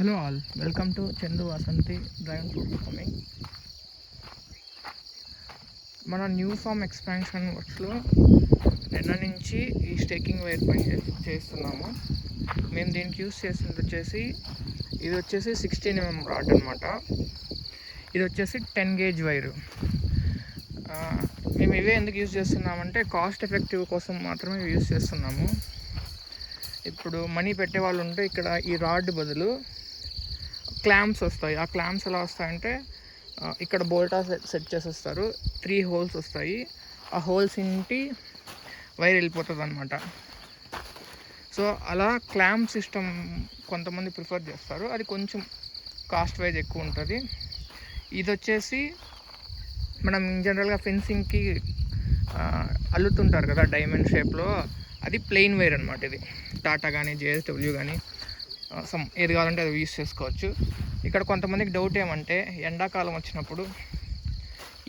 Hello all, welcome to Chandu Vasanthi dragon fruit farming. మన new form expansion వర్క్స్లో నిన్న నుంచి ఈ స్టేకింగ్ వైర్ పని చేస్తున్నాము. మేము దీనికి యూస్ చేసింది వచ్చేసి ఇది వచ్చేసి 16mm రాడ్ అనమాట. ఇది వచ్చేసి 10 gauge వైరు. మేము ఇవే ఎందుకు యూజ్ చేస్తున్నామంటే కాస్ట్ ఎఫెక్టివ్ కోసం మాత్రమే యూజ్ చేస్తున్నాము. ఇప్పుడు మనీ పెట్టే వాళ్ళు ఉంటే ఇక్కడ ఈ రాడ్ బదులు క్లాంప్స్ వస్తాయి. ఆ క్లాంప్స్ ఎలా వస్తాయంటే ఇక్కడ బోల్టా సెట్ చేసేస్తారు. 3 holes వస్తాయి. ఆ హోల్స్ ఇంటి వైర్ వెళ్ళిపోతుంది అనమాట. సో అలా క్లాంప్ సిస్టమ్ కొంతమంది ప్రిఫర్ చేస్తారు. అది కొంచెం కాస్ట్ వైజ్ ఎక్కువ ఉంటుంది. ఇది వచ్చేసి మనం జనరల్గా ఫెన్సింగ్కి అల్లుతుంటారు కదా డైమండ్ షేప్లో, అది ప్లెయిన్ వైర్ అనమాట. ఇది టాటా కానీ JSW కానీ ఏది కావాలంటే అది యూస్ చేసుకోవచ్చు. ఇక్కడ కొంతమందికి డౌట్ ఏమంటే ఎండాకాలం వచ్చినప్పుడు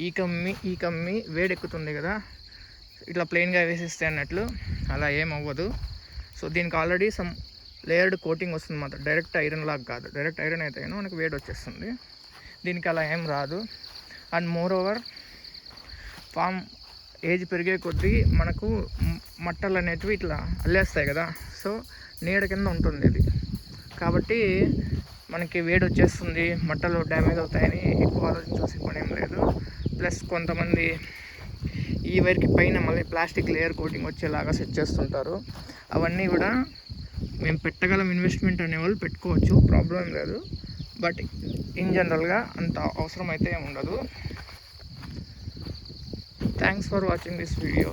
ఈ కమ్మి వేడెక్కుతుంది కదా, ఇట్లా ప్లెయిన్గా వేసిస్తే అన్నట్లు. అలా ఏం అవ్వదు. సో దీనికి ఆల్రెడీ సమ్ లేయర్డ్ కోటింగ్ వస్తుంది అన్నమాట. డైరెక్ట్ ఐరన్ లాగా కాదు. డైరెక్ట్ ఐరన్ అయితే మనకు వేడి వచ్చేస్తుంది. దీనికి అలా ఏం రాదు. And moreover from age పెరిగే కొద్దీ మనకు మట్టలు అనేటివి ఇట్లా అల్లేస్తాయి కదా. సో నీడ కింద ఉంటుంది ఇది. కాబట్టి మనకి వేడి వచ్చేస్తుంది, మట్టలు డ్యామేజ్ అవుతాయని ఎక్కువ ఆలోచించాల్సిన పని ఏం లేదు. ప్లస్ కొంతమంది ఈ వైర్కి పైన మళ్ళీ ప్లాస్టిక్ లేయర్ కోటింగ్ వచ్చేలాగా సెట్ చేస్తుంటారు. అవన్నీ కూడా మేము పెట్టగలం ఇన్వెస్ట్మెంట్ అనేవాళ్ళు పెట్టుకోవచ్చు, ప్రాబ్లం లేదు. బట్ ఇన్ జనరల్గా అంత అవసరం అయితే ఉండదు. Thanks for watching this video.